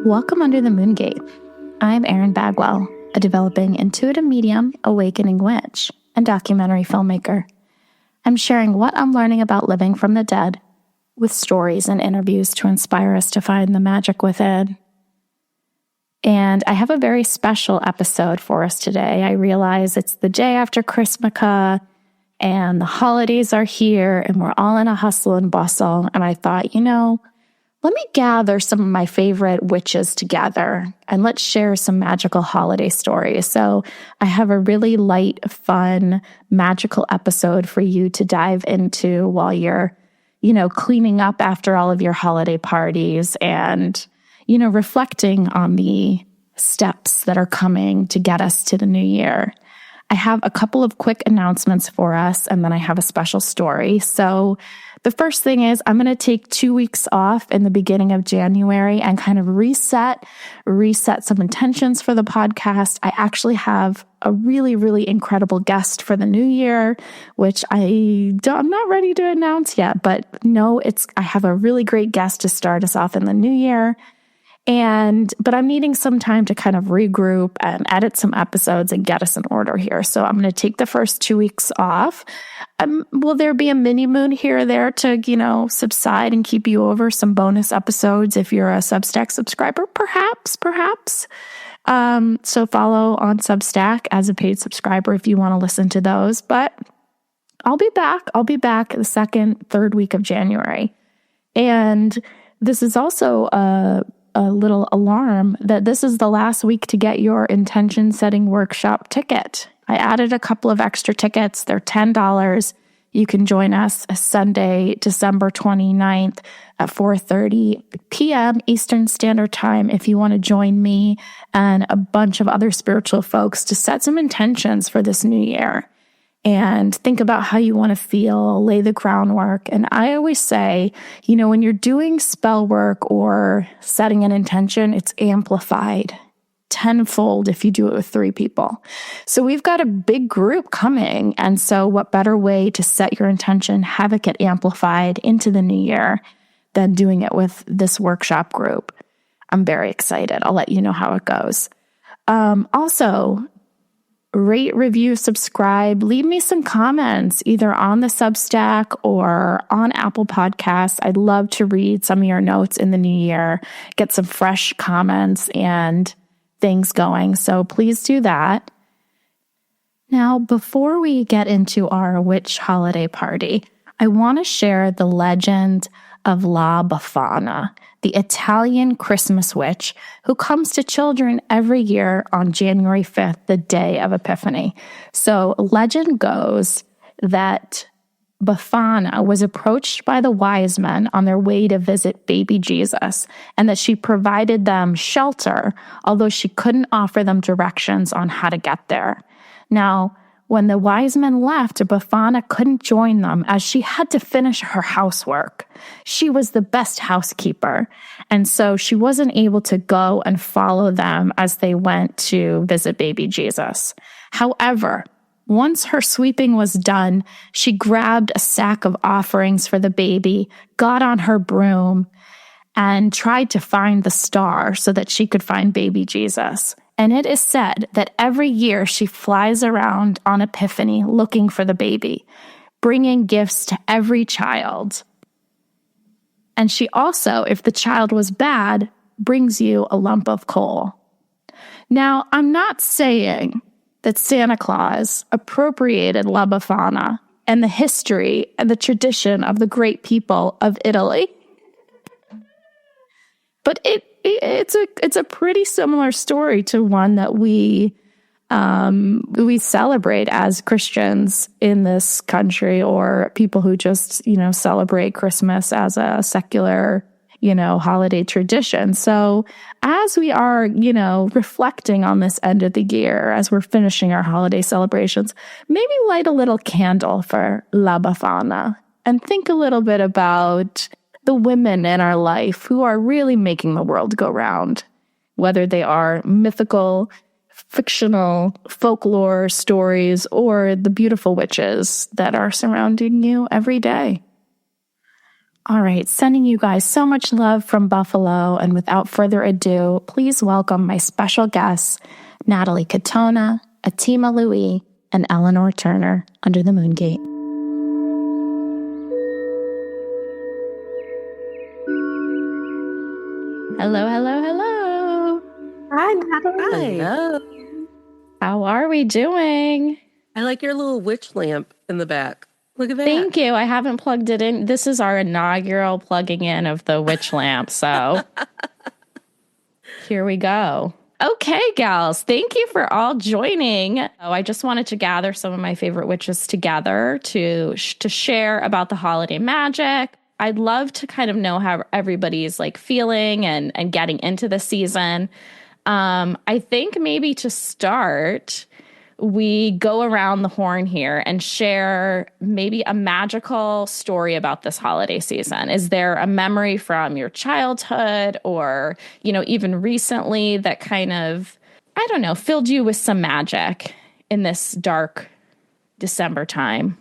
Welcome under the Moongate. I'm Erin Bagwell, a developing intuitive medium, awakening witch, and documentary filmmaker. I'm sharing what I'm learning about living from the dead with stories and interviews to inspire us to find the magic within. And I have a very special episode for us today. I realize it's the day after Christmas and the holidays are here and we're all in a hustle and bustle. And I thought, let me gather some of my favorite witches together and let's share some magical holiday stories. So I have a really light, fun, magical episode for you to dive into while you're, cleaning up after all of your holiday parties and, reflecting on the steps that are coming to get us to the new year. I have a couple of quick announcements for us, and then I have a special story. So the first thing is I'm going to take 2 weeks off in the beginning of January and kind of reset some intentions for the podcast. I actually have a really, really incredible guest for the new year, which I'm not ready to announce yet, but I have a really great guest to start us off in the new year. But I'm needing some time to kind of regroup and edit some episodes and get us in order here. So I'm going to take the first 2 weeks off. Will there be a mini moon here or there to, subside and keep you over some bonus episodes if you're a Substack subscriber? Perhaps. So follow on Substack as a paid subscriber if you want to listen to those. But I'll be back. The second, third week of January. And this is also a little alarm that this is the last week to get your intention setting workshop ticket. I added a couple of extra tickets. They're $10. You can join us Sunday, December 29th at 4:30 p.m. Eastern Standard Time if you want to join me and a bunch of other spiritual folks to set some intentions for this new year and think about how you want to feel, lay the groundwork. And I always say, when you're doing spell work or setting an intention, it's amplified tenfold if you do it with 3 people. So we've got a big group coming. And so what better way to set your intention, have it get amplified into the new year than doing it with this workshop group? I'm very excited. I'll let you know how it goes. Also, rate, review, subscribe, leave me some comments either on the Substack or on Apple Podcasts. I'd love to read some of your notes in the new year, get some fresh comments and things going. So please do that. Now, before we get into our witch holiday party, I want to share the legend of La Befana, the Italian Christmas witch who comes to children every year on January 5th, the day of Epiphany. So legend goes that Befana was approached by the wise men on their way to visit baby Jesus, and that she provided them shelter, although she couldn't offer them directions on how to get there. Now, when the wise men left, Befana couldn't join them as she had to finish her housework. She was the best housekeeper, and so she wasn't able to go and follow them as they went to visit baby Jesus. However, once her sweeping was done, she grabbed a sack of offerings for the baby, got on her broom, and tried to find the star so that she could find baby Jesus. And it is said that every year she flies around on Epiphany looking for the baby, bringing gifts to every child. And she also, if the child was bad, brings you a lump of coal. Now, I'm not saying that Santa Claus appropriated La Befana and the history and the tradition of the great people of Italy. But it's a pretty similar story to one that we celebrate as Christians in this country, or people who just, celebrate Christmas as a secular, holiday tradition. So as we are, reflecting on this end of the year, as we're finishing our holiday celebrations, maybe light a little candle for La Befana and think a little bit about the women in our life who are really making the world go round, whether they are mythical, fictional, folklore stories, or the beautiful witches that are surrounding you every day. All right, sending you guys so much love from Buffalo. And without further ado, please welcome my special guests, Natalie Katona, Atima Lui, and Eleanor Turner under the Moon Gate. Hello, hello, hello. Hi, Natalie. Hello. How are we doing? I like your little witch lamp in the back. Look at that. Thank you. I haven't plugged it in. This is our inaugural plugging in of the witch lamp. So here we go. Okay, gals, thank you for all joining. I just wanted to gather some of my favorite witches together to share about the holiday magic. I'd love to kind of know how everybody's like feeling and getting into the season. I think maybe to start, we go around the horn here and share maybe a magical story about this holiday season. Is there a memory from your childhood or, even recently that kind of, I don't know, filled you with some magic in this dark December time?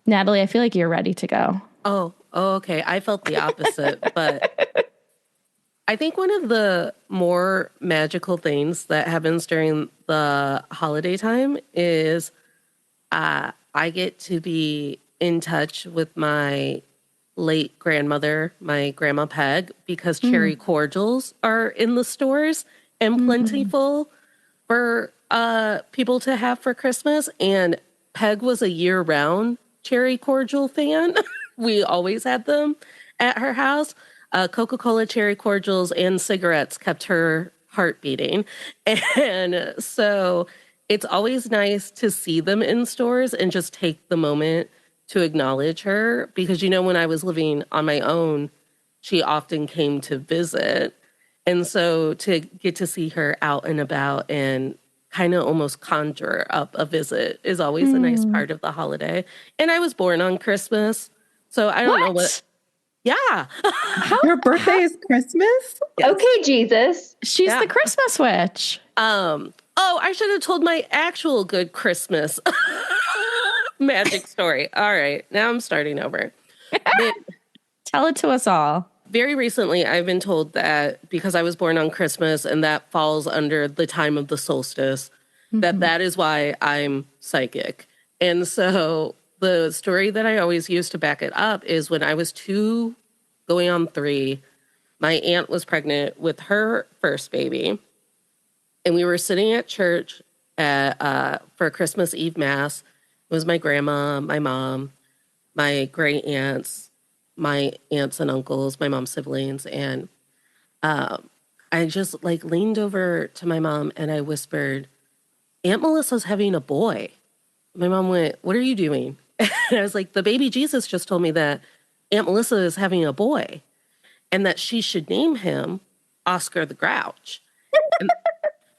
Natalie, I feel like you're ready to go. Oh, okay. I felt the opposite, but I think one of the more magical things that happens during the holiday time is I get to be in touch with my late grandmother, my grandma Peg, because cherry cordials are in the stores and plentiful for people to have for Christmas. And Peg was a year-round cherry cordial fan. We always had them at her house. Coca-Cola cherry cordials and cigarettes kept her heart beating. And so it's always nice to see them in stores and just take the moment to acknowledge her. Because, when I was living on my own, she often came to visit. And so to get to see her out and about and kind of almost conjure up a visit is always a nice part of the holiday. And I was born on Christmas, so I don't know what... Yeah. Your birthday is Christmas? Yes. Okay, Jesus. She's the Christmas witch. I should have told my actual good Christmas magic story. All right. Now I'm starting over. Tell it to us all. Very recently, I've been told that because I was born on Christmas and that falls under the time of the solstice, that is why I'm psychic. And so the story that I always use to back it up is when I was 2 going on 3, my aunt was pregnant with her first baby. And we were sitting at church for Christmas Eve Mass. It was my grandma, my mom, my great aunts, my aunts and uncles, my mom's siblings. And I just leaned over to my mom and I whispered, Aunt Melissa's having a boy. My mom went, what are you doing? And I was like, the baby Jesus just told me that Aunt Melissa is having a boy and that she should name him Oscar the Grouch.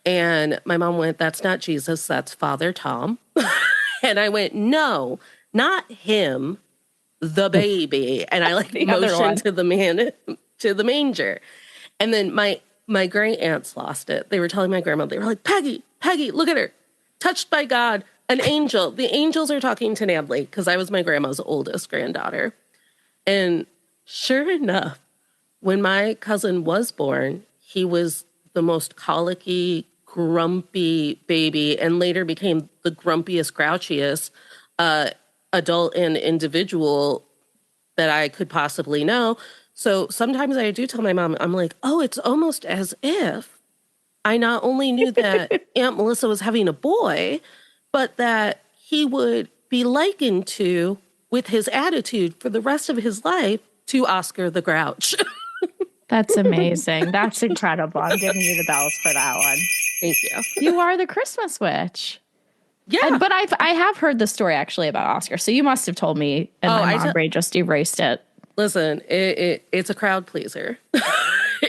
And my mom went, that's not Jesus, that's Father Tom. And I went, no, not him, the baby. And I motioned to the manger. And then my great aunts lost it. They were telling my grandma, they were like, Peggy, look at her, touched by God. An angel. The angels are talking to Natalie because I was my grandma's oldest granddaughter. And sure enough, when my cousin was born, he was the most colicky, grumpy baby and later became the grumpiest, grouchiest adult and individual that I could possibly know. So sometimes I do tell my mom, I'm like, oh, it's almost as if I not only knew that Aunt Melissa was having a boy, but that he would be likened to, with his attitude for the rest of his life, to Oscar the Grouch. That's amazing. That's incredible. I'm giving you the bells for that one. Thank you. You are the Christmas witch. Yeah. But I have heard the story actually about Oscar, so you must have told me, and my mom brain just erased it. Listen, it's a crowd pleaser.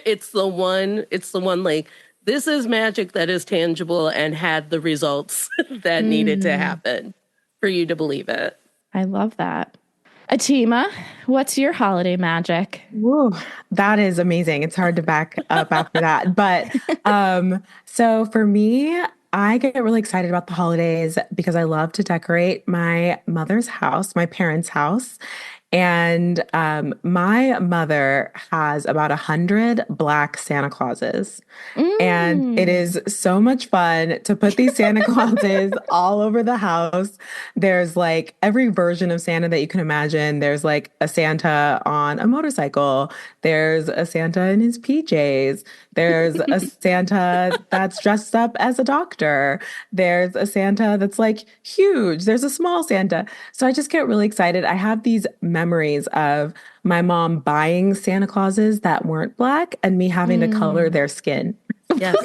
It's the one this is magic that is tangible and had the results that needed to happen for you to believe it. I love that. Atima, what's your holiday magic? Woo, that is amazing. It's hard to back up after that. But so for me, I get really excited about the holidays because I love to decorate my mother's house, my parents' house. And my mother has about 100 black Santa Clauses. And it is so much fun to put these Santa Clauses all over the house. There's like every version of Santa that you can imagine. There's like a Santa on a motorcycle. There's a Santa in his PJs. There's a Santa that's dressed up as a doctor. There's a Santa that's like huge. There's a small Santa. So I just get really excited. I have these memories of my mom buying Santa Clauses that weren't black and me having to color their skin. Yes.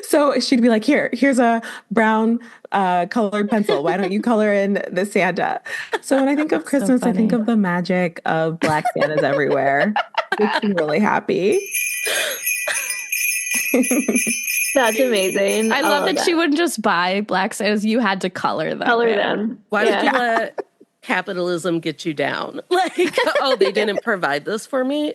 So she'd be like, here's a brown colored pencil. Why don't you color in the Santa? So when I think of Christmas, I think of the magic of black Santas everywhere. Makes me really happy. That's amazing. I love that she wouldn't just buy black Santas. You had to color them. Color them. Why did you let capitalism get you down? Like, oh, they didn't provide this for me.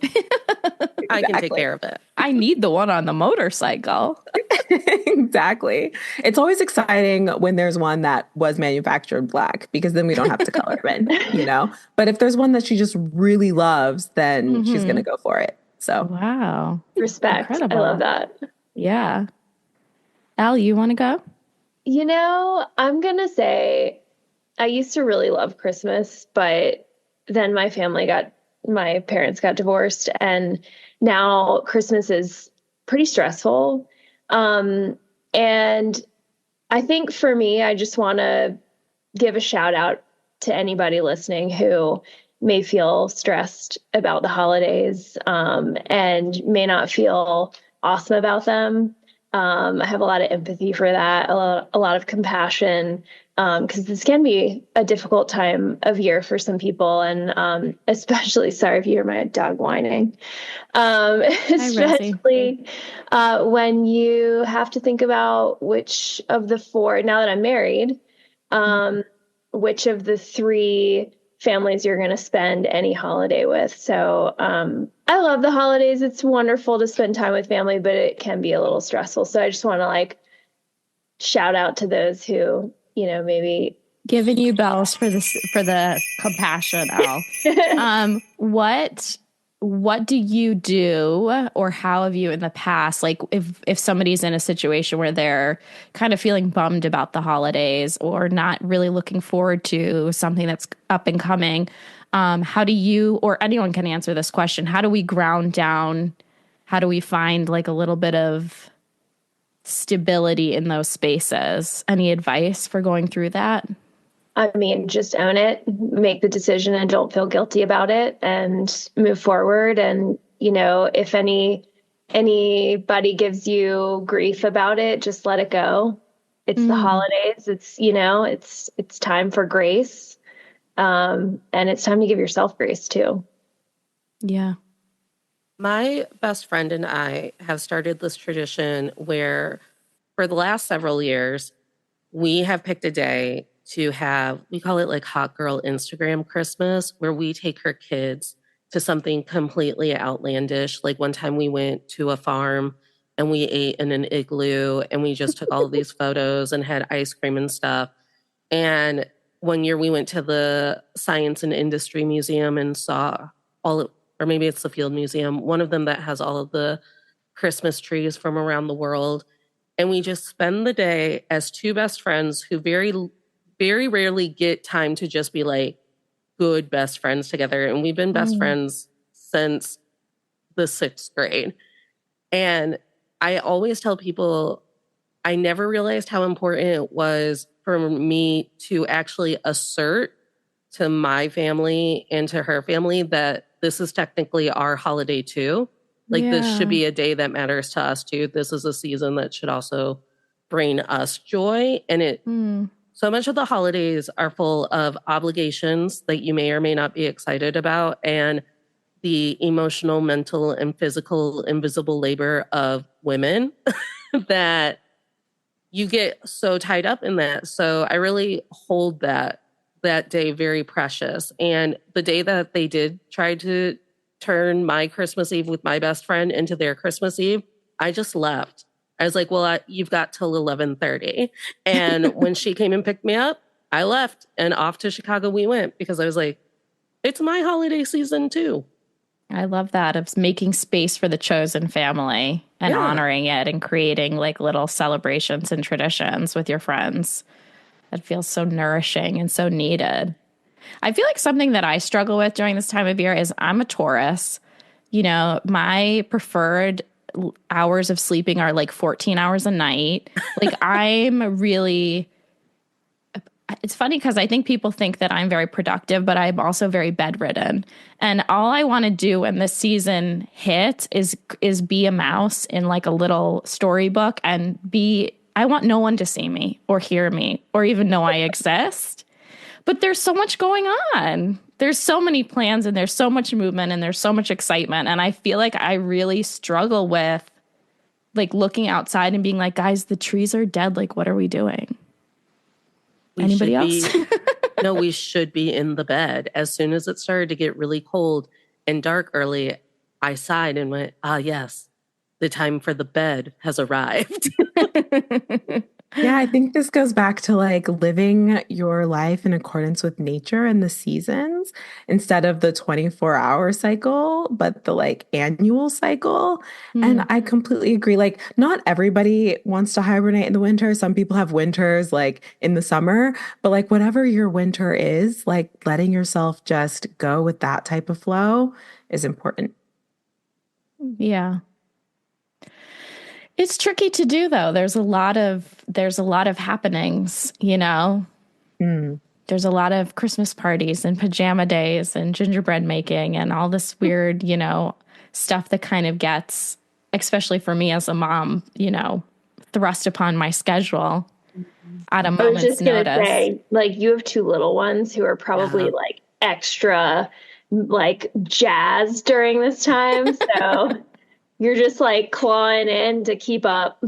I can take care of it. I need the one on the motorcycle. Exactly. It's always exciting when there's one that was manufactured black because then we don't have to color it in, you know? But if there's one that she just really loves, then she's going to go for it. So, wow. Respect. Incredible. I love that. Yeah. Al, you want to go? You know, I'm going to say I used to really love Christmas, but then my parents got divorced, and now Christmas is pretty stressful. And I think for me, I just want to give a shout out to anybody listening who may feel stressed about the holidays, and may not feel awesome about them. I have a lot of empathy for that, a lot of compassion, because this can be a difficult time of year for some people, and especially, sorry if you hear my dog whining, especially when you have to think about which of the four, now that I'm married, which of the three families you're going to spend any holiday with. So I love the holidays. It's wonderful to spend time with family, but it can be a little stressful. So I just want to shout out to those who, maybe giving you bells for the compassion, Al. What do you do, or how have you in the past, like if somebody's in a situation where they're kind of feeling bummed about the holidays or not really looking forward to something that's up and coming, how do you, or anyone can answer this question, how do we ground down? How do we find a little bit of stability in those spaces? Any advice for going through that? I mean, just own it, make the decision, and don't feel guilty about it, and move forward. And, if anybody gives you grief about it, just let it go. It's the holidays. It's time for grace. And it's time to give yourself grace too. Yeah. My best friend and I have started this tradition where for the last several years, we have picked a day to have, we call it Hot Girl Instagram Christmas, where we take her kids to something completely outlandish. Like one time we went to a farm and we ate in an igloo and we just took all of these photos and had ice cream and stuff. And one year we went to the Science and Industry Museum and saw or maybe it's the Field Museum, one of them that has all of the Christmas trees from around the world. And we just spend the day as two best friends who very, very rarely get time to just be good best friends together. And we've been best friends since the 6th grade. And I always tell people, I never realized how important it was for me to actually assert to my family and to her family that this is technically our holiday too. This should be a day that matters to us too. This is a season that should also bring us joy. And so much of the holidays are full of obligations that you may or may not be excited about, and the emotional, mental, and physical invisible labor of women that you get so tied up in that. So I really hold that day very precious. And the day that they did try to turn my Christmas Eve with my best friend into their Christmas Eve, I just left. I was like, well, you've got till 11:30. And when she came and picked me up, I left and off to Chicago we went, because I was like, It's my holiday season too. I love that, of making space for the chosen family and honoring it and creating like little celebrations and traditions with your friends. That feels so nourishing and so needed. I feel like something that I struggle with during this time of year is I'm a Taurus. You know, my preferred hours of sleeping are like 14 hours a night. Like I'm really, it's funny because I think people think that I'm very productive, but I'm also very bedridden. And all I want to do when this season hits is be a mouse in like a little storybook and I want no one to see me or hear me or even know I exist. But there's so much going on. There's so many plans and there's so much movement and there's so much excitement. And I feel like I really struggle with like looking outside and being like, guys, the trees are dead. Like, what are we doing? Anybody else? No, we should be in the bed. As soon as it started to get really cold and dark early, I sighed and went, yes, the time for the bed has arrived. Yeah, I think this goes back to like living your life in accordance with nature and the seasons instead of the 24-hour cycle, but the like annual cycle. And I completely agree. Like, not everybody wants to hibernate in the winter. Some people have winters like in the summer, but like whatever your winter is, like letting yourself just go with that type of flow is important. Yeah. It's tricky to do though. There's a lot of happenings, you know. There's a lot of Christmas parties and pajama days and gingerbread making and all this weird, you know, stuff that kind of gets, especially for me as a mom, you know, thrust upon my schedule at a moment's notice. I was just gonna say, like, you have two little ones who are probably like extra like jazzed during this time. So you're just like clawing in to keep up.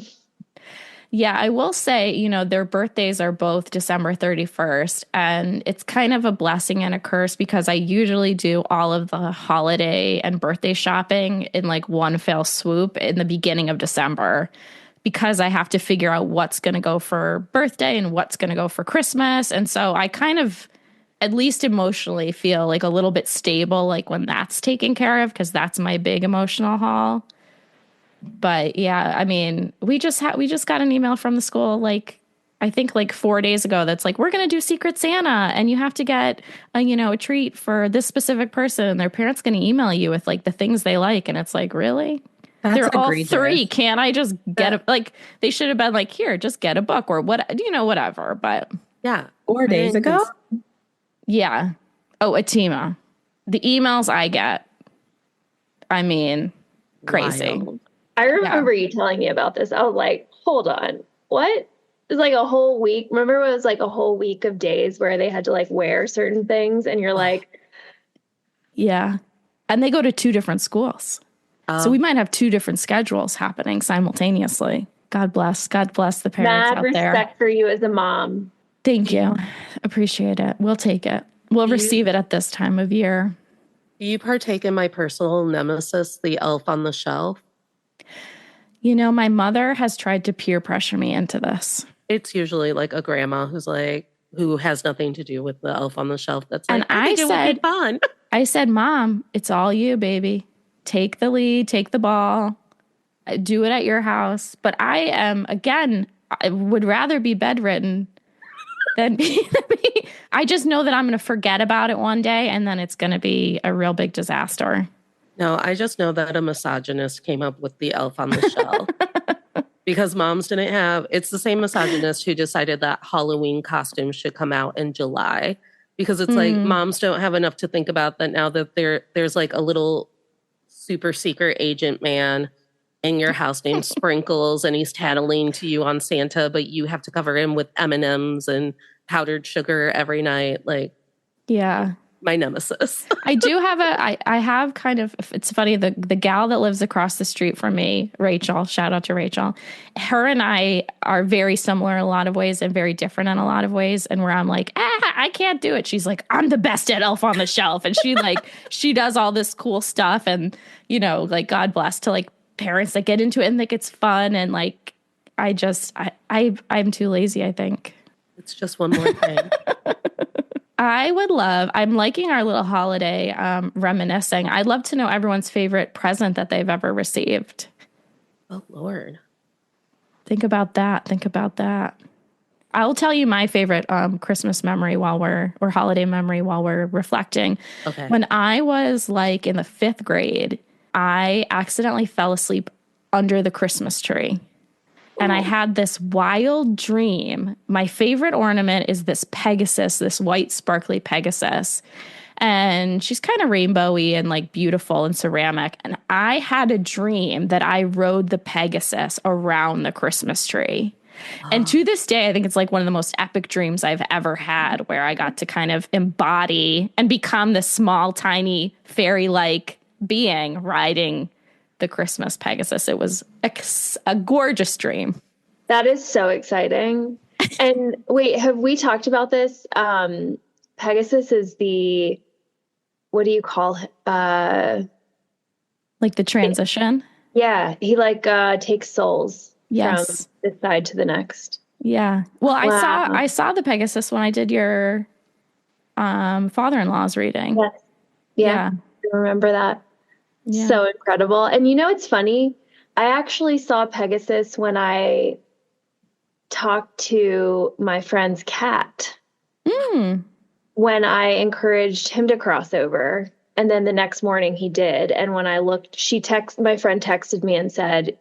Yeah, I will say, you know, their birthdays are both December 31st, and it's kind of a blessing and a curse because I usually do all of the holiday and birthday shopping in like one fell swoop in the beginning of December because I have to figure out what's going to go for birthday and what's going to go for Christmas. And so I kind of, at least emotionally, feel like a little bit stable like when that's taken care of because that's my big emotional haul. But yeah, I mean, we just got an email from the school, like, I think like 4 days ago that's like, we're going to do Secret Santa and you have to get a treat for this specific person. And their parents going to email you with like the things they like. And it's like, really? That's They're egregious. all 3. Can't I just get like, they should have been like, here, just get a book or what, whatever. But yeah. 4 days ago? Yeah. Oh, Atima. The emails I get, I mean, crazy. Wild. I remember you telling me about this. I was like, hold on, what? It was like a whole week. Remember when it was like a whole week of days where they had to like wear certain things and you're like. Yeah. And they go to 2 different schools. So we might have 2 different schedules happening simultaneously. God bless the parents out there. Mad respect for you as a mom. Thank you. Appreciate it. We'll take it. We'll receive it at this time of year. Do you partake in my personal nemesis, the elf on the shelf? You know, my mother has tried to peer pressure me into this. It's usually like a grandma who has nothing to do with the elf on the shelf. That's like, and I said, it would be fun. I said, Mom, it's all you, baby. Take the lead, take the ball, do it at your house. But I would rather be bedridden than be. I just know that I'm going to forget about it one day and then it's going to be a real big disaster. No, I just know that a misogynist came up with the elf on the shelf because moms didn't have, it's the same misogynist who decided that Halloween costumes should come out in July because it's like moms don't have enough to think about that now that there's like a little super secret agent man in your house named Sprinkles and he's tattling to you on Santa, but you have to cover him with M&Ms and powdered sugar every night. Like, yeah. My nemesis. I do have I have kind of, it's funny, the gal that lives across the street from me, Rachel, shout out to Rachel. Her and I are very similar in a lot of ways and very different in a lot of ways. And where I'm like, I can't do it. She's like, I'm the best at Elf on the Shelf. And she like, she does all this cool stuff. And, you know, like God bless to like parents that get into it and think it's fun. And like, I'm too lazy, I think. It's just one more thing. I'm liking our little holiday reminiscing. I'd love to know everyone's favorite present that they've ever received. Oh, Lord. Think about that. Think about that. I'll tell you my favorite Christmas memory or holiday memory while we're reflecting. Okay. When I was like in the 5th grade, I accidentally fell asleep under the Christmas tree. And I had this wild dream. My favorite ornament is this Pegasus, this white sparkly Pegasus. And she's kind of rainbowy and like beautiful and ceramic. And I had a dream that I rode the Pegasus around the Christmas tree. And to this day, I think it's like one of the most epic dreams I've ever had, where I got to kind of embody and become this small, tiny, fairy-like being riding the Christmas Pegasus. It was a gorgeous dream. That is so exciting. And wait, have we talked about this? Pegasus is what do you call like the transition? Yeah, he takes souls from this side to the next. Yeah. Well, I saw the Pegasus when I did your father-in-law's reading. Yes. Yeah. I remember that. Yeah. So incredible. And it's funny. I actually saw Pegasus when I talked to my friend's cat. When I encouraged him to cross over. And then the next morning he did. And when I looked, my friend texted me and said,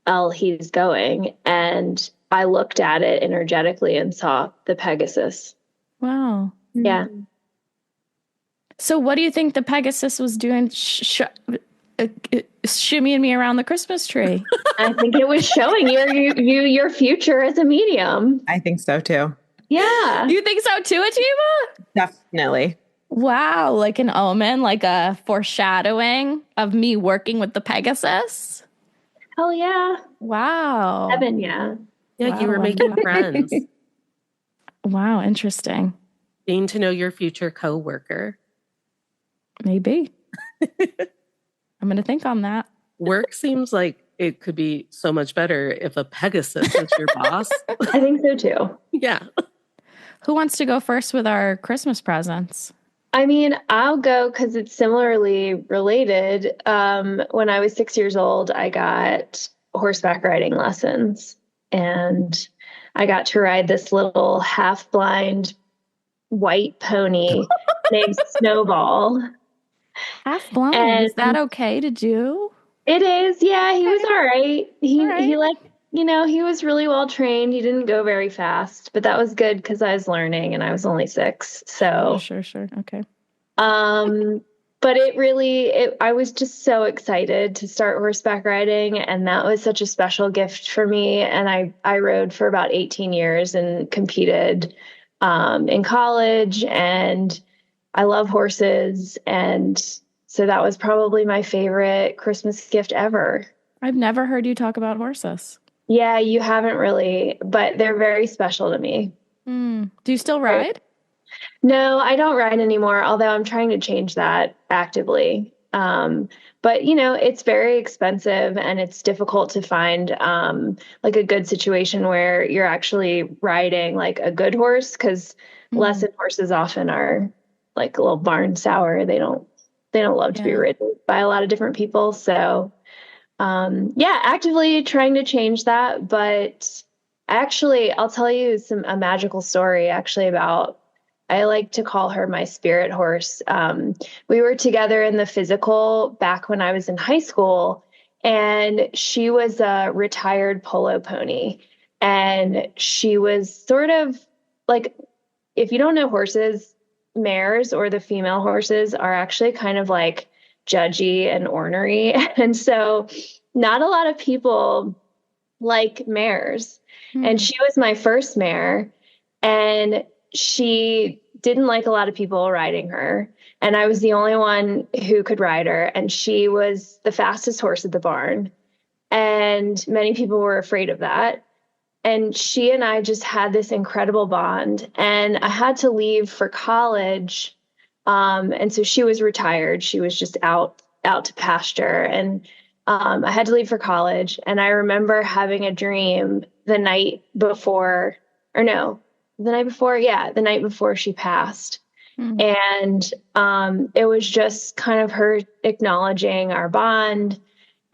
"Elle, he's going." And I looked at it energetically and saw the Pegasus. Wow. Yeah. So what do you think the Pegasus was doing shimmying me around the Christmas tree? I think it was showing you your future as a medium. I think so too. Yeah. You think so too, Atima? Definitely. Wow, like an omen, like a foreshadowing of me working with the Pegasus? Hell yeah. Wow. Heaven, yeah. Yeah, wow, you were making friends. Wow, interesting. Getting to know your future coworker. Maybe. I'm going to think on that. Work seems like it could be so much better if a Pegasus is your boss. I think so too. Yeah. Who wants to go first with our Christmas presents? I mean, I'll go because it's similarly related. When I was 6 years old, I got horseback riding lessons, and I got to ride this little half-blind white pony named Snowball. Half-blind, is that okay to do? It is, yeah. He was all right. He was really well trained. He didn't go very fast, but that was good because I was learning and I was only 6. So sure. Okay. But I was just so excited to start horseback riding, and that was such a special gift for me. And I rode for about 18 years and competed in college, and I love horses. And so that was probably my favorite Christmas gift ever. I've never heard you talk about horses. Yeah, you haven't really, but they're very special to me. Do you still ride? No, I don't ride anymore, although I'm trying to change that actively. But, it's very expensive, and it's difficult to find like a good situation where you're actually riding like a good horse, because lesson horses often are like a little barn sour. They don't love to be ridden by a lot of different people. So actively trying to change that. But actually, I'll tell you a magical story about, I like to call her my spirit horse. We were together in the physical back when I was in high school, and she was a retired polo pony. And she was sort of like, if you don't know horses, mares or the female horses are actually kind of like judgy and ornery. And so not a lot of people like mares. And she was my first mare, and she didn't like a lot of people riding her. And I was the only one who could ride her. And she was the fastest horse at the barn. And many people were afraid of that. And she and I just had this incredible bond. And I had to leave for college. And so she was retired. She was just out to pasture. And I had to leave for college. And I remember having a dream the night before she passed. And it was just kind of her acknowledging our bond.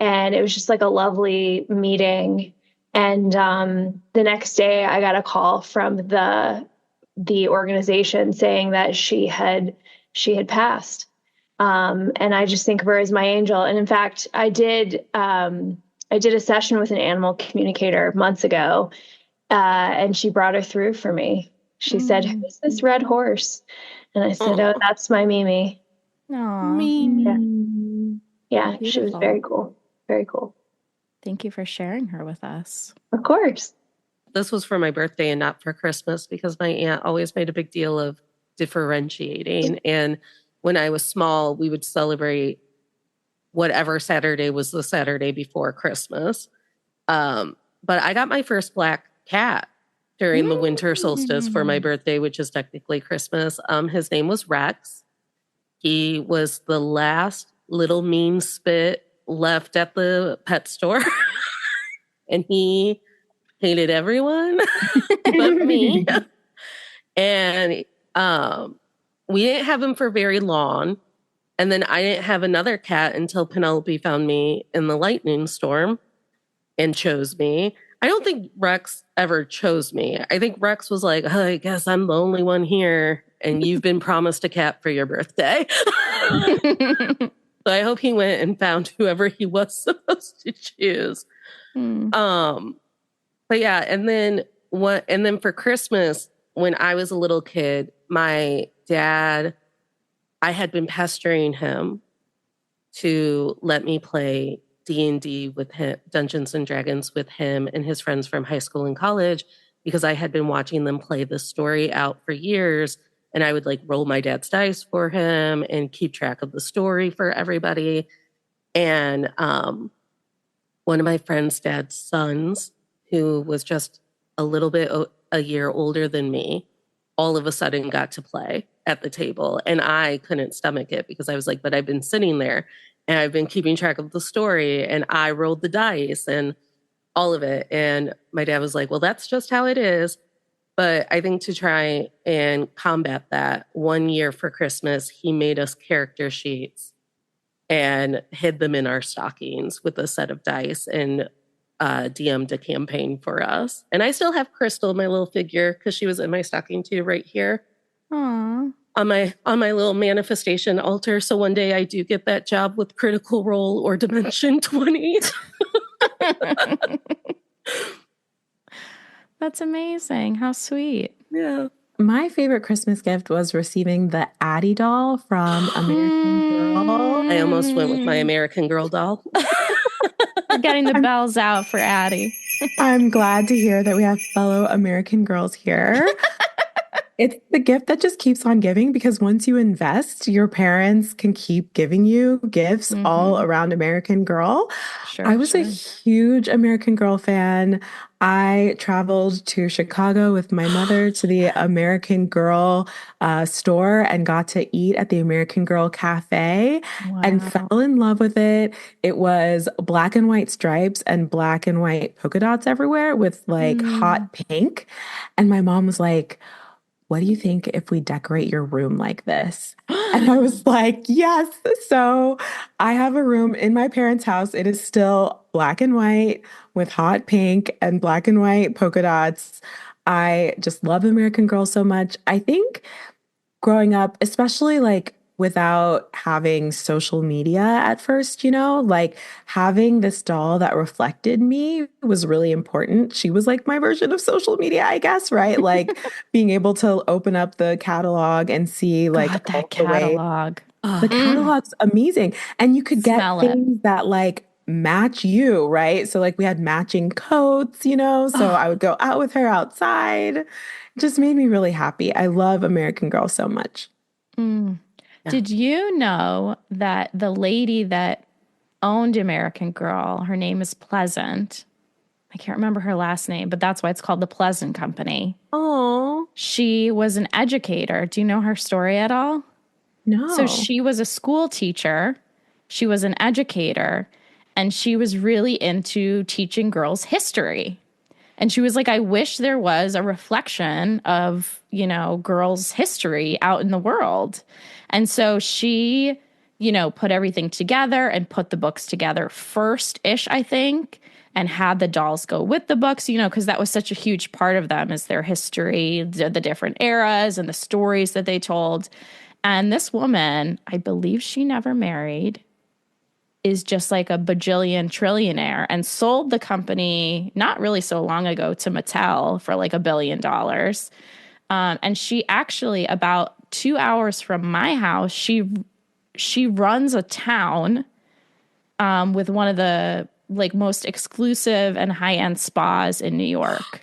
And it was just like a lovely meeting. And the next day I got a call from the organization saying that she had passed. And I just think of her as my angel. And in fact, I did a session with an animal communicator months ago, and she brought her through for me. She said, "Who's this red horse?" And I said, "Oh, that's my Mimi." Aw. Mimi. Yeah, she was very cool. Very cool. Thank you for sharing her with us. Of course. This was for my birthday and not for Christmas because my aunt always made a big deal of differentiating. And when I was small, we would celebrate whatever Saturday was the Saturday before Christmas. But I got my first black cat during the winter solstice for my birthday, which is technically Christmas. His name was Rex. He was the last little mean spit left at the pet store. And he hated everyone but me. And we didn't have him for very long. And then I didn't have another cat until Penelope found me in the lightning storm and chose me. I don't think Rex ever chose me. I think Rex was like, oh, I guess I'm the only one here. And you've been promised a cat for your birthday. So I hope he went and found whoever he was supposed to choose. But yeah, and then for Christmas, when I was a little kid, my dad, I had been pestering him to let me play D&D with him, Dungeons and Dragons with him and his friends from high school and college, because I had been watching them play the story out for years. And I would like roll my dad's dice for him and keep track of the story for everybody. And one of my friend's dad's sons, who was just a little bit a year older than me, all of a sudden got to play at the table. And I couldn't stomach it because I was like, but I've been sitting there and I've been keeping track of the story and I rolled the dice and all of it. And my dad was like, well, that's just how it is. But I think to try and combat that, one year for Christmas, he made us character sheets and hid them in our stockings with a set of dice and DM'd a campaign for us. And I still have Crystal, my little figure, because she was in my stocking too, right here. Aww. On my little manifestation altar. So one day I do get that job with Critical Role or Dimension 20. That's amazing. How sweet. Yeah. My favorite Christmas gift was receiving the Addie doll from American Girl. I almost went with my American Girl doll. We're getting the bells out for Addie. I'm glad to hear that we have fellow American girls here. It's the gift that just keeps on giving because once you invest, your parents can keep giving you gifts all around American Girl. Sure, I was a huge American Girl fan. I traveled to Chicago with my mother to the American Girl store and got to eat at the American Girl Cafe and fell in love with it. It was black and white stripes and black and white polka dots everywhere with like hot pink. And my mom was like, what do you think if we decorate your room like this? And I was like, yes. So I have a room in my parents' house. It is still black and white with hot pink and black and white polka dots. I just love American Girl so much. I think growing up, especially like without having social media at first, like having this doll that reflected me was really important. She was like my version of social media, I guess, right? Like being able to open up the catalog and see like that catalog. The catalog's amazing. And you could get things that like match you, right? So like we had matching coats, so I would go out with her outside. It just made me really happy. I love American Girl so much. Yeah. Did you know that the lady that owned American Girl, her name is Pleasant. I can't remember her last name, but that's why it's called the Pleasant Company. Oh. She was an educator. Do you know her story at all? No. So she was a school teacher. She was an educator, and she was really into teaching girls history. And she was like, I wish there was a reflection of, you know, girls' history out in the world. And so she, you know, put everything together and put the books together first-ish, I think, and had the dolls go with the books, you know, because that was such a huge part of them, is their history, the different eras and the stories that they told. And this woman, I believe she never married, is just like a bajillion trillionaire, and sold the company not really so long ago to Mattel for like $1 billion. And she actually, about 2 hours from my house, she runs a town with one of the like most exclusive and high-end spas in New York.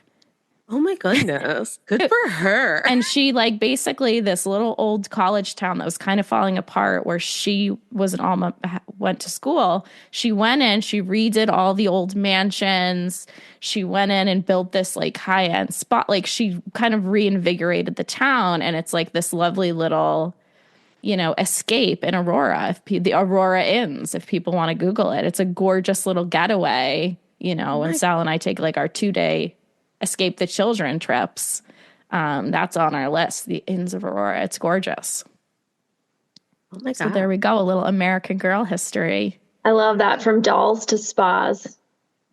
Oh my goodness. Good for her. And she like basically this little old college town that was kind of falling apart, where she went to school. She went in, she redid all the old mansions. She went in and built this like high-end spot. Like she kind of reinvigorated the town. And it's like this lovely little, you know, escape in Aurora. The Aurora Inns, if people want to Google it, it's a gorgeous little getaway, you know, when Sal and I take like our 2-day escape the children trips. That's on our list, the Inns of Aurora. It's gorgeous. Oh my God. So there we go, a little American Girl history. I love that, from dolls to spas.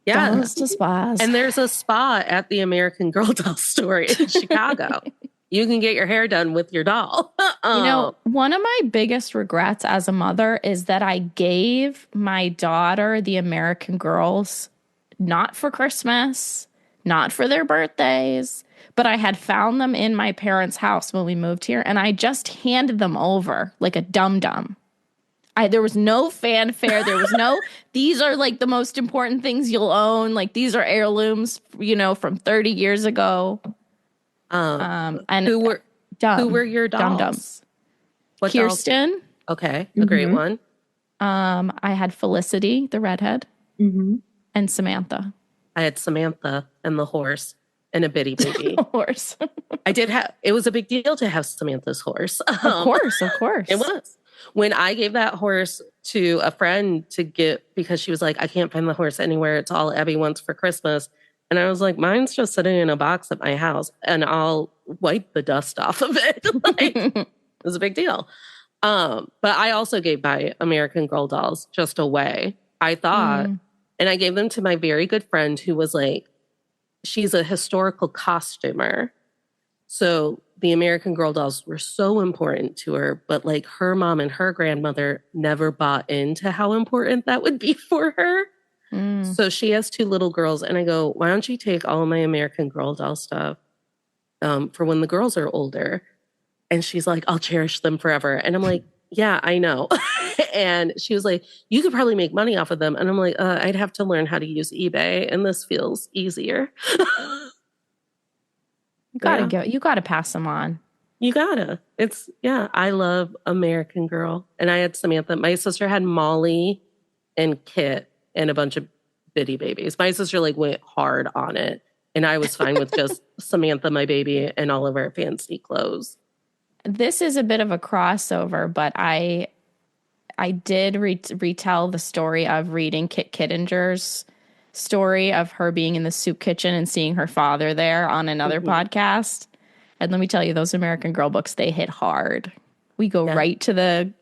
Yeah. Dolls to spas. And there's a spa at the American Girl doll store in Chicago. You can get your hair done with your doll. You know, one of my biggest regrets as a mother is that I gave my daughter the American Girls not for Christmas, not for their birthdays, but I had found them in my parents' house when we moved here, and I just handed them over like a dum-dum. There was no fanfare. There was no, these are like the most important things you'll own. Like these are heirlooms, you know, from 30 years ago. And who were your dolls? Dum-dums. What Kirsten. dolls? Okay, a great one. I had Felicity, the redhead, and Samantha. I had Samantha and the horse and a bitty baby. Horse. It was a big deal to have Samantha's horse. Of course. It was. When I gave that horse to a friend to get, because she was like, I can't find the horse anywhere. It's all Abby wants for Christmas. And I was like, mine's just sitting in a box at my house and I'll wipe the dust off of it. Like, it was a big deal. But I also gave my American Girl dolls just away. I thought, and I gave them to my very good friend who was like, she's a historical costumer. So the American Girl dolls were so important to her, but like her mom and her grandmother never bought into how important that would be for her. So she has 2 little girls, and I go, why don't you take all of my American Girl doll stuff for when the girls are older? And she's like, I'll cherish them forever. And I'm like, yeah, I know. And she was like, you could probably make money off of them. And I'm like, I'd have to learn how to use eBay, and this feels easier. You gotta pass them on. You gotta. I love American Girl. And I had Samantha. My sister had Molly and Kit and a bunch of bitty babies. My sister like went hard on it. And I was fine with just Samantha, my baby, and all of our fancy clothes. This is a bit of a crossover, but I did retell the story of reading Kit Kittinger's story of her being in the soup kitchen and seeing her father there on another podcast. And let me tell you, those American Girl books, they hit hard. We go right to the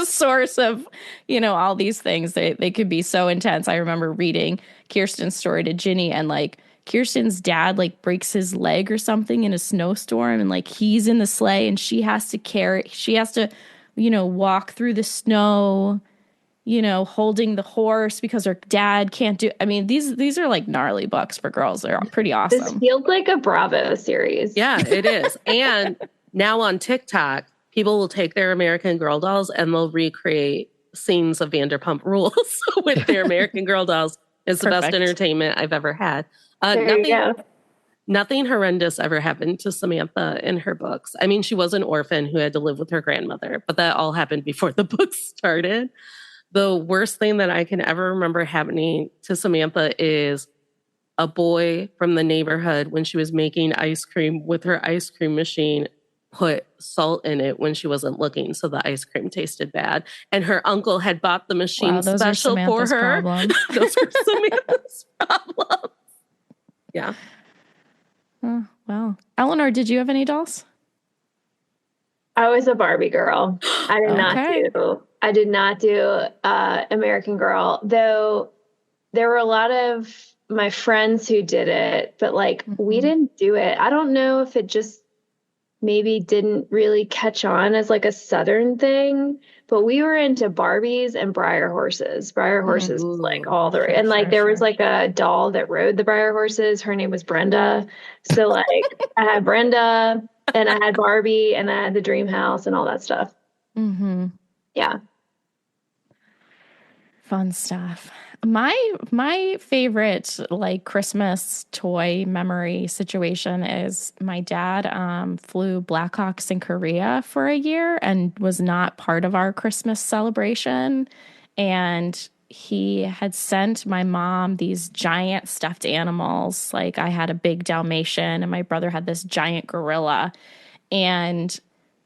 source of, you know, all these things. They could be so intense. I remember reading Kirsten's story to Ginny, and like Kirsten's dad like breaks his leg or something in a snowstorm, and like he's in the sleigh and she has to, you know, walk through the snow, you know, holding the horse because her dad can't do. I mean, these are like gnarly books for girls. They're pretty awesome. This feels like a Bravo series. Yeah, it is. And now on TikTok, people will take their American Girl dolls and they'll recreate scenes of Vanderpump Rules with their American Girl dolls. It's the best entertainment I've ever had. Nothing horrendous ever happened to Samantha in her books. I mean, she was an orphan who had to live with her grandmother, but that all happened before the book started. The worst thing that I can ever remember happening to Samantha is a boy from the neighborhood, when she was making ice cream with her ice cream machine, put salt in it when she wasn't looking, so the ice cream tasted bad. And her uncle had bought the machine special for her. Problems. Those were Samantha's problems. Yeah. Well, Eleanor, did you have any dolls? I was a Barbie girl. Okay. I did not do American Girl, though there were a lot of my friends who did it, but like we didn't do it. I don't know if it just maybe didn't really catch on as like a Southern thing, but we were into Barbies and Breyer horses. Breyer horses was like Ooh. all the, and like there was like a doll that rode the Breyer horses. Her name was Brenda. So like I had Brenda and I had Barbie and I had the dream house and all that stuff. Yeah. Fun stuff. My favorite like Christmas toy memory situation is my dad flew Blackhawks in Korea for a year and was not part of our Christmas celebration. And he had sent my mom these giant stuffed animals. Like I had a big Dalmatian and my brother had this giant gorilla. And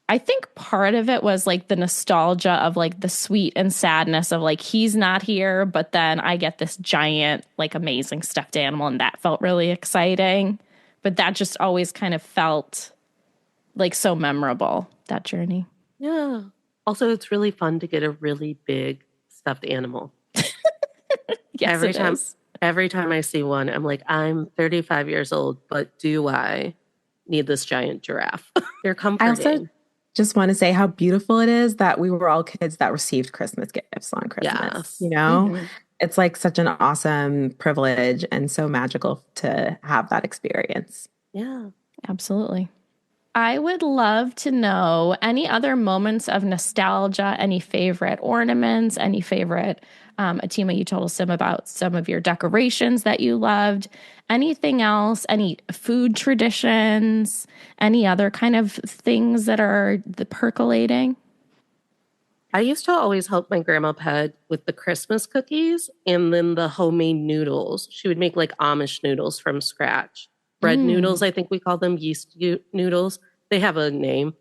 I think part of it was like the nostalgia of like the sweet and sadness of like he's not here, but then I get this giant, like amazing stuffed animal, and that felt really exciting. But that just always kind of felt like so memorable, that journey. Yeah. Also, it's really fun to get a really big stuffed animal. Yes, Every time I see one, I'm like, I'm 35 years old, but do I need this giant giraffe? They're comforting. Just want to say how beautiful it is that we were all kids that received Christmas gifts on Christmas. Yes. It's like such an awesome privilege and so magical to have that experience. Yeah. Absolutely. I would love to know any other moments of nostalgia, any favorite ornaments, any favorite, Atima, you told us some about some of your decorations that you loved. Anything else, any food traditions, any other kind of things that are percolating? I used to always help my grandma Peg with the Christmas cookies and then the homemade noodles. She would make like Amish noodles from scratch. Bread noodles, I think we call them yeast noodles. They have a name.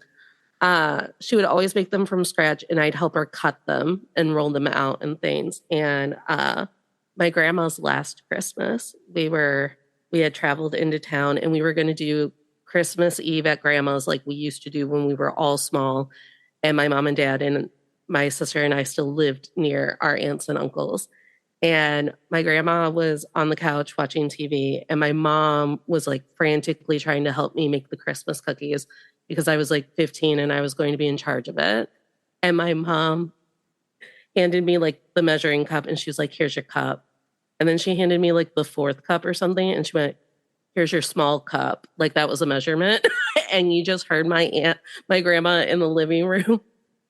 She would always make them from scratch, and I'd help her cut them and roll them out and things. And my grandma's last Christmas, we had traveled into town, and we were going to do Christmas Eve at grandma's like we used to do when we were all small. And my mom and dad and my sister and I still lived near our aunts and uncles. And my grandma was on the couch watching TV, and my mom was like frantically trying to help me make the Christmas cookies because I was like 15 and I was going to be in charge of it. And my mom handed me like the measuring cup and she was like, here's your cup. And then she handed me like the fourth cup or something. And she went, here's your small cup. Like that was a measurement. And you just heard my grandma in the living room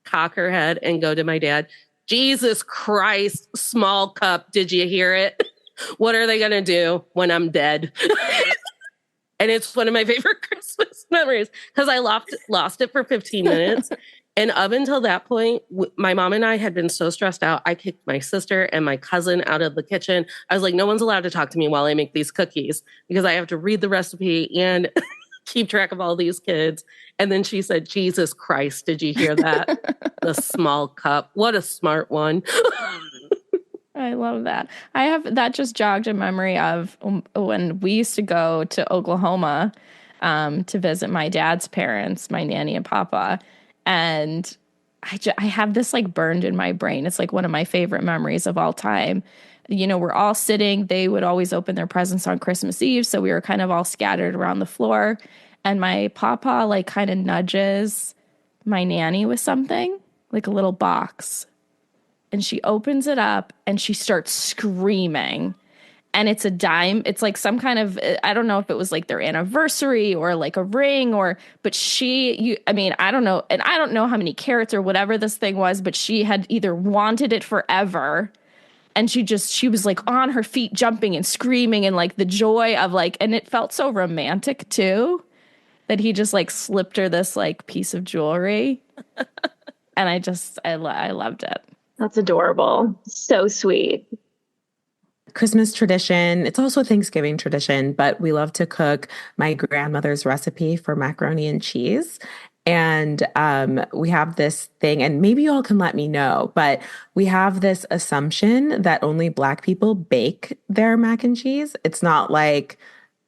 cock her head and go to my dad, Jesus Christ, small cup. Did you hear it? What are they going to do when I'm dead? And it's one of my favorite Christmas memories because I lost it for 15 minutes. And up until that point, my mom and I had been so stressed out. I kicked my sister and my cousin out of the kitchen. I was like, no one's allowed to talk to me while I make these cookies because I have to read the recipe and keep track of all these kids. And then she said, Jesus Christ, did you hear that? The small cup. What a smart one. I love that. That just jogged a memory of when we used to go to Oklahoma to visit my dad's parents, my nanny and papa. And I have this like burned in my brain. It's like one of my favorite memories of all time. You know, we're all sitting. They would always open their presents on Christmas Eve. So we were kind of all scattered around the floor. And my papa like kind of nudges my nanny with something, like a little box. And she opens it up and she starts screaming. And it's a dime. It's like some kind of, I don't know if it was like their anniversary or like a ring but I don't know. And I don't know how many carats or whatever this thing was, but she had either wanted it forever. And she was like on her feet jumping and screaming and like the joy of like, and it felt so romantic too, that he just like slipped her this like piece of jewelry. And I loved it. That's adorable. So sweet. Christmas tradition. It's also a Thanksgiving tradition, but we love to cook my grandmother's recipe for macaroni and cheese. And we have this thing, and maybe you all can let me know, but we have this assumption that only Black people bake their mac and cheese. It's not like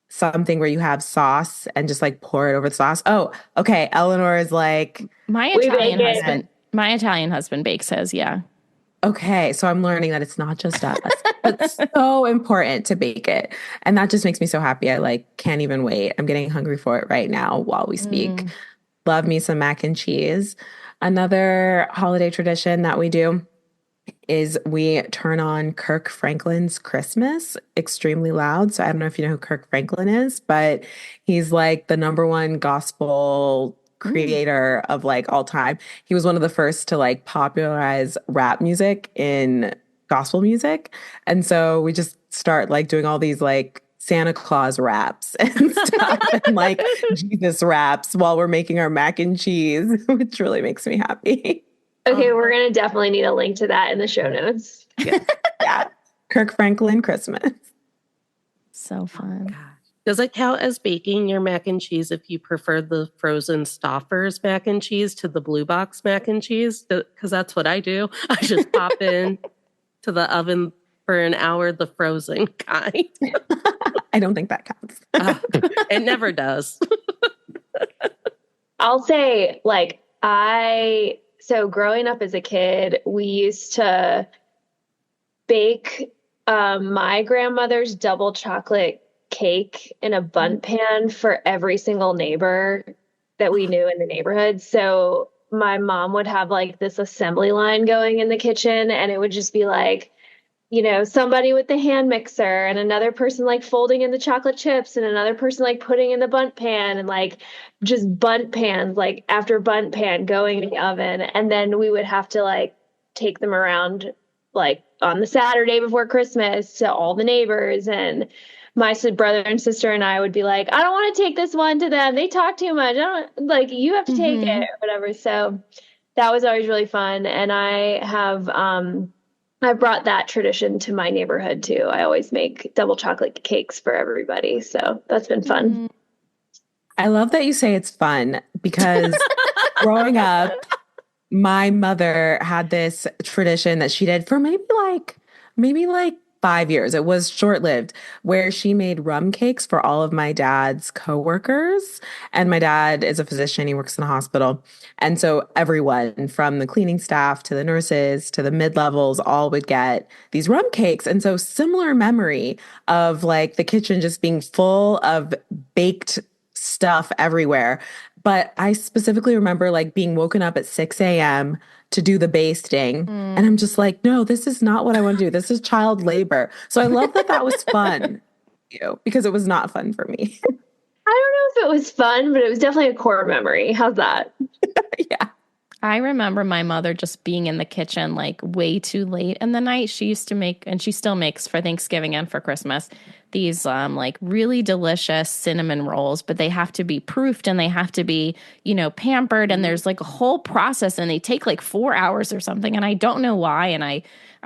something where you have sauce and just like pour it over the sauce. Oh, okay. Eleanor is like, My Italian husband bakes his, yeah. okay, so I'm learning that it's not just us, but it's so important to bake it. And that just makes me so happy. I like can't even wait. I'm getting hungry for it right now while we speak. Love me some mac and cheese. Another holiday tradition that we do is we turn on Kirk Franklin's Christmas extremely loud. So I don't know if you know who Kirk Franklin is, but he's like the number one gospel creator of like all time. He was one of the first to like popularize rap music in gospel music. And so we just start like doing all these like Santa Claus raps and stuff and like Jesus raps while we're making our mac and cheese, which really makes me happy. Okay, we're going to definitely need a link to that in the show notes. Yeah. Kirk Franklin Christmas. So fun. Does it count as baking your mac and cheese if you prefer the frozen Stouffer's mac and cheese to the blue box mac and cheese? Because that's what I do. I just pop in to the oven for an hour, the frozen kind. I don't think that counts. It never does. I'll say, like, so growing up as a kid, we used to bake my grandmother's double chocolate cake in a bundt pan for every single neighbor that we knew in the neighborhood. So my mom would have like this assembly line going in the kitchen, and it would just be like, you know, somebody with the hand mixer and another person like folding in the chocolate chips and another person like putting in the bundt pan, and like just bundt pans, like after bundt pan going in the oven. And then we would have to like take them around like on the Saturday before Christmas to all the neighbors. And my brother and sister and I would be like, I don't want to take this one to them. They talk too much. I don't like, you have to take it or whatever. So that was always really fun. And I have, I brought that tradition to my neighborhood too. I always make double chocolate cakes for everybody. So that's been fun. I love that you say it's fun because growing up, my mother had this tradition that she did for maybe like 5 years. It was short-lived, where she made rum cakes for all of my dad's coworkers. And my dad is a physician. He works in a hospital. And so everyone from the cleaning staff to the nurses to the mid-levels all would get these rum cakes. And so similar memory of like the kitchen just being full of baked stuff everywhere. But I specifically remember like being woken up at 6 a.m. to do the basting. And I'm just like, no, this is not what I want to do. This is child labor. So I love that was fun because it was not fun for me. I don't know if it was fun, but it was definitely a core memory. How's that? Yeah. I remember my mother just being in the kitchen like way too late in the night. She used to make, and she still makes for Thanksgiving and for Christmas, these like really delicious cinnamon rolls, but they have to be proofed and they have to be, you know, pampered. And there's like a whole process and they take like 4 hours or something. And I don't know why. And I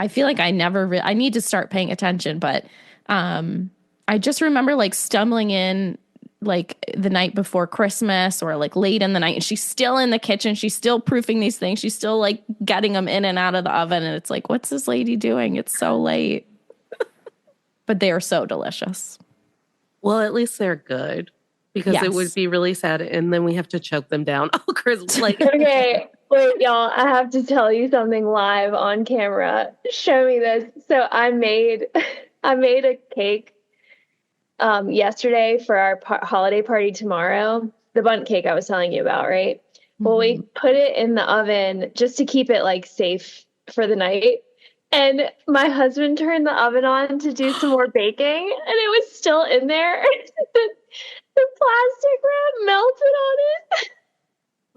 feel like I never, I need to start paying attention. But I just remember like stumbling in like the night before Christmas or like late in the night, and she's still in the kitchen. She's still proofing these things. She's still like getting them in and out of the oven. And it's like, what's this lady doing? It's so late. But they are so delicious. Well, at least they're good, because it would be really sad. And then we have to choke them down. Oh, Chris, like, okay, wait, y'all, I have to tell you something live on camera. Show me this. So I made a cake yesterday for our holiday party tomorrow. The bundt cake I was telling you about, right? Well, we put it in the oven just to keep it like safe for the night. And my husband turned the oven on to do some more baking, and it was still in there. The plastic wrap melted on it.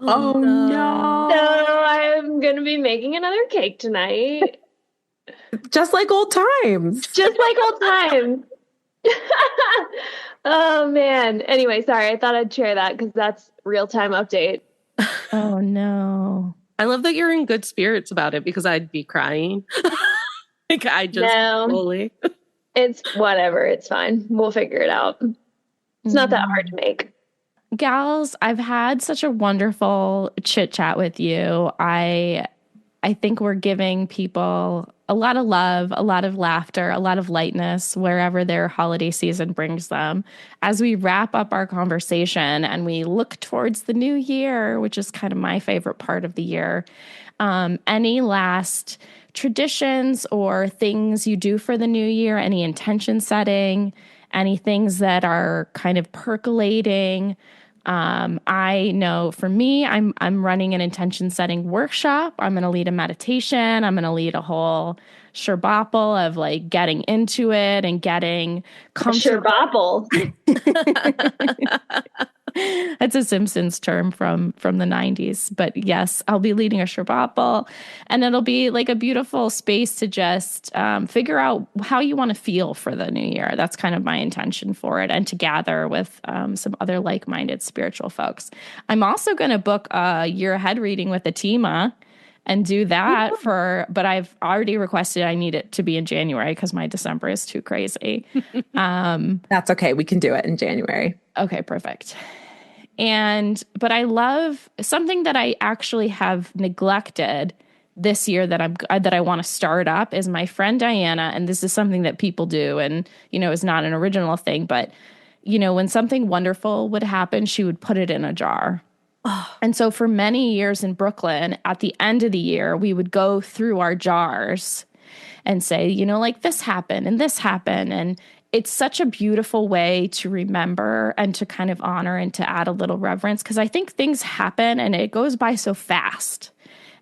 Oh no. So I'm going to be making another cake tonight. Just like old times. Just like old times. Oh, man. Anyway, sorry. I thought I'd share that because that's real-time update. Oh, no. I love that you're in good spirits about it, because I'd be crying. Like, I just fully. It's whatever. It's fine. We'll figure it out. It's not that hard to make. Gals, I've had such a wonderful chit chat with you. I think we're giving people a lot of love, a lot of laughter, a lot of lightness wherever their holiday season brings them. As we wrap up our conversation and we look towards the new year, which is kind of my favorite part of the year, any last traditions or things you do for the new year, any intention setting, any things that are kind of percolating? I know for me, I'm running an intention setting workshop. I'm going to lead a meditation. I'm going to lead a whole sherbopple of like getting into it and getting comfortable. That's a Simpsons term from the 90s. But yes, I'll be leading a sherbopple, and it'll be like a beautiful space to just figure out how you want to feel for the new year. That's kind of my intention for it, and to gather with some other like-minded spiritual folks. I'm also going to book a year ahead reading with Atima and do that but I've already requested I need it to be in January because my December is too crazy. That's okay. We can do it in January. Okay, perfect. But I love something that I actually have neglected this year that I want to start up is my friend Diana. And this is something that people do and, is not an original thing, but, when something wonderful would happen, she would put it in a jar. Oh. And so for many years in Brooklyn, at the end of the year, we would go through our jars and say, like this happened and this happened. And it's such a beautiful way to remember and to kind of honor and to add a little reverence. Because I think things happen and it goes by so fast.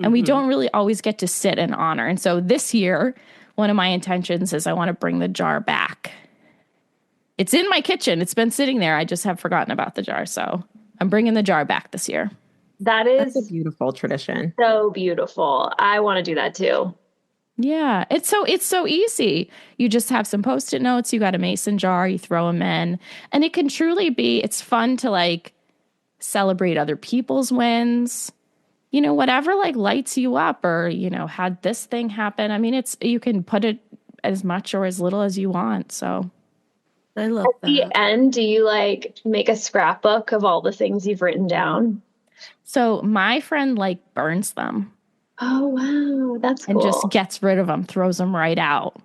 And we don't really always get to sit and honor. And so this year, one of my intentions is I want to bring the jar back. It's in my kitchen. It's been sitting there. I just have forgotten about the jar. So I'm bringing the jar back this year. That's a beautiful tradition. So beautiful. I want to do that too. Yeah, it's so easy. You just have some Post-it notes. You got a mason jar. You throw them in, and it can truly be. It's fun to like celebrate other people's wins. Whatever like lights you up, or had this thing happen. I mean, you can put it as much or as little as you want. So. I love that. At the end, do you like make a scrapbook of all the things you've written down? So my friend like burns them. Oh, wow. That's cool. And just gets rid of them, throws them right out.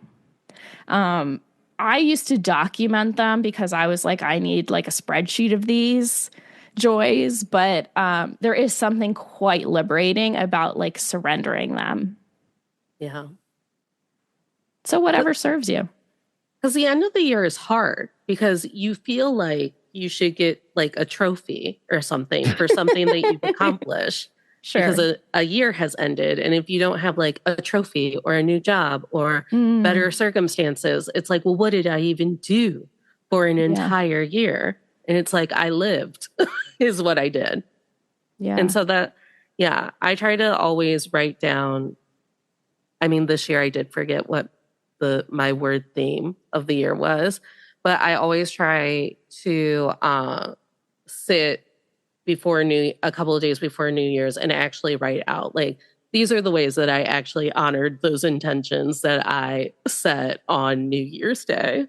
I used to document them because I was like, I need like a spreadsheet of these joys. But there is something quite liberating about like surrendering them. Yeah. So whatever serves you. Because the end of the year is hard because you feel like you should get like a trophy or something for something that you've accomplished. Sure. Because a year has ended. And if you don't have like a trophy or a new job or better circumstances, it's like, well, what did I even do for an entire year? And it's like, I lived is what I did. Yeah. And so I try to always write down. I mean, this year I did forget what my word theme of the year was, but I always try to sit a couple of days before New Year's and actually write out like, these are the ways that I actually honored those intentions that I set on New Year's Day.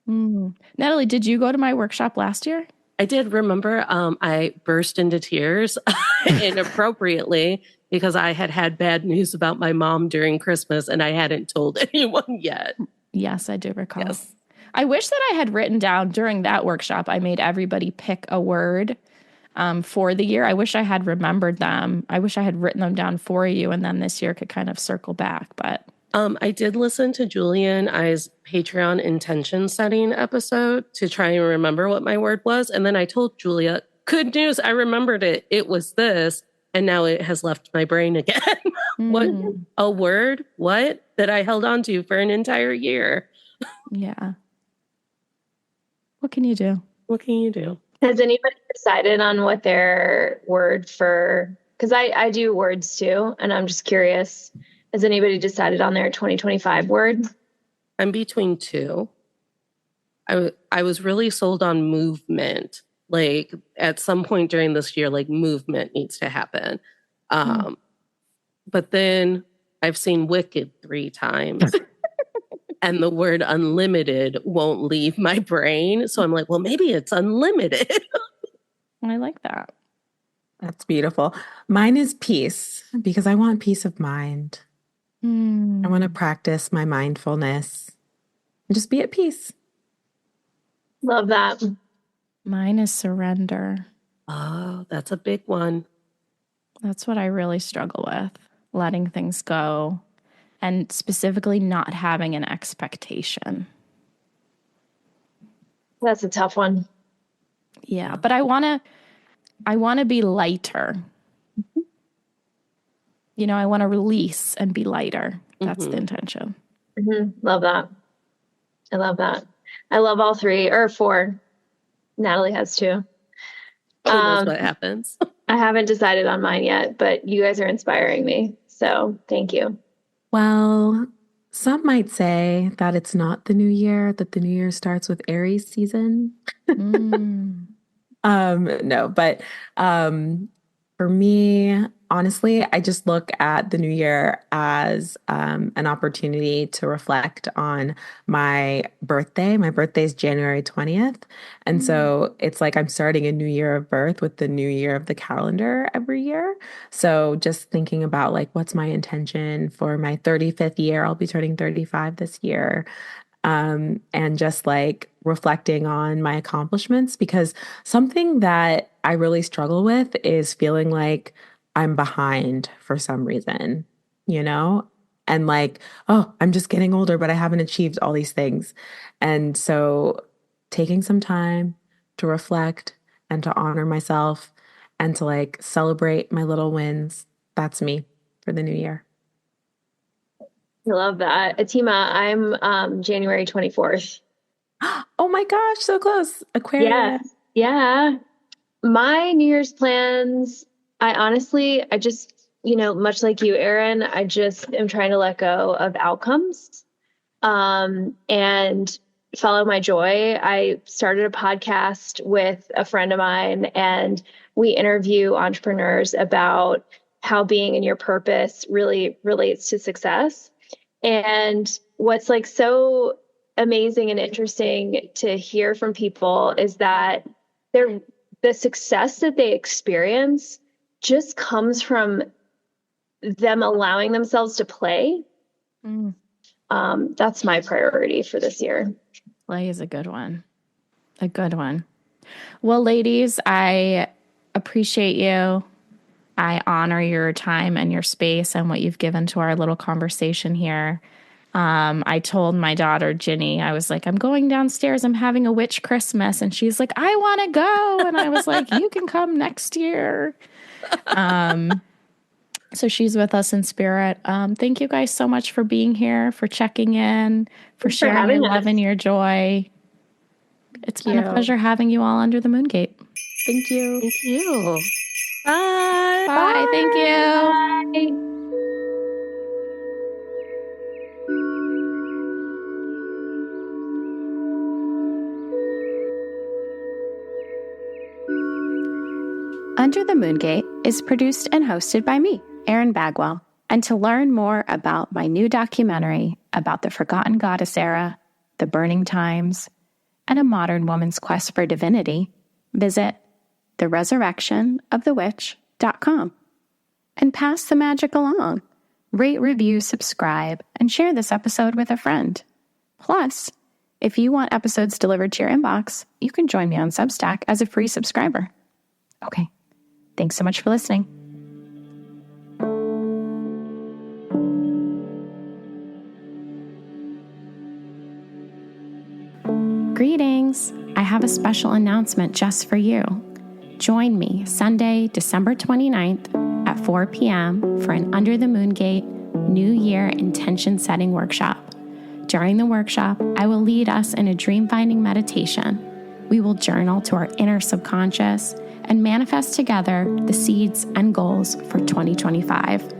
Natalie, did you go to my workshop last year? I did. Remember, I burst into tears inappropriately because I had bad news about my mom during Christmas and I hadn't told anyone yet. Yes, I do recall. Yes. I wish that I had written down during that workshop, I made everybody pick a word for the year. I wish I had remembered them. I wish I had written them down for you, and then this year could kind of circle back. But I did listen to Julia and I's Patreon intention setting episode to try and remember what my word was. And then I told Julia, good news, I remembered it. It was this. And now it has left my brain again. What a word? What? That I held on to for an entire year. Yeah. What can you do? What can you do? Has anybody decided on what their word for, because I do words too, and I'm just curious, has anybody decided on their 2025 word? I'm between two. I was really sold on movement. Like at some point during this year, like movement needs to happen. But then I've seen Wicked 3 times and the word unlimited won't leave my brain. So I'm like, well, maybe it's unlimited. I like that. That's beautiful. Mine is peace because I want peace of mind. I want to practice my mindfulness and just be at peace. Love that. Mine is surrender. Oh, that's a big one. That's what I really struggle with, letting things go and specifically not having an expectation. That's a tough one. Yeah, but I want to be lighter. You know, I want to release and be lighter. That's the intention. Love that. I love that. I love all 3 or 4. Natalie has 2. Who knows what happens? I haven't decided on mine yet, but you guys are inspiring me. So thank you. Well, some might say that it's not the new year, that the new year starts with Aries season. No, but for me, honestly, I just look at the new year as an opportunity to reflect on my birthday. My birthday is January 20th. And so it's like I'm starting a new year of birth with the new year of the calendar every year. So just thinking about like, what's my intention for my 35th year? I'll be turning 35 this year. And just like reflecting on my accomplishments, because something that I really struggle with is feeling like I'm behind for some reason, you know? And like, oh, I'm just getting older, but I haven't achieved all these things. And so taking some time to reflect and to honor myself and to like celebrate my little wins, that's me for the new year. I love that. Atima, I'm January 24th. Oh my gosh, so close. Aquarius. Yeah. My New Year's plans, I just, much like you, Erin, I just am trying to let go of outcomes and follow my joy. I started a podcast with a friend of mine, and we interview entrepreneurs about how being in your purpose really relates to success. And what's like so amazing and interesting to hear from people is that the success that they experience just comes from them allowing themselves to play. That's my priority for this year. Play is a good one. A good one. Well, ladies, I appreciate you. I honor your time and your space and what you've given to our little conversation here. I told my daughter, Ginny, I was like, I'm going downstairs. I'm having a witch Christmas. And she's like, I want to go. And I was like, you can come next year. So she's with us in spirit. Thank you guys so much for being here, for checking in, for sharing your love and your joy. It's been a pleasure having you all under the Moongate. Thank you. Thank you. Bye. Bye. Thank you. Bye. Under the Moongate is produced and hosted by me, Erin Bagwell. And to learn more about my new documentary about the Forgotten Goddess era, the Burning Times, and a modern woman's quest for divinity, visit theresurrectionofthewitch.com. And pass the magic along. Rate, review, subscribe, and share this episode with a friend. Plus, if you want episodes delivered to your inbox, you can join me on Substack as a free subscriber. Okay. Thanks so much for listening. Greetings! I have a special announcement just for you. Join me Sunday, December 29th at 4 p.m. for an Under the Moongate New Year Intention Setting Workshop. During the workshop, I will lead us in a dream-finding meditation. We will journal to our inner subconscious and manifest together the seeds and goals for 2025.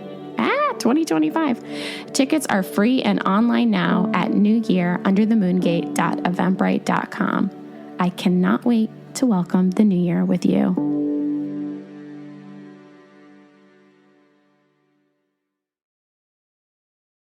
2025. Tickets are free and online now at newyearunderthemoongate.eventbrite.com. I cannot wait to welcome the new year with you.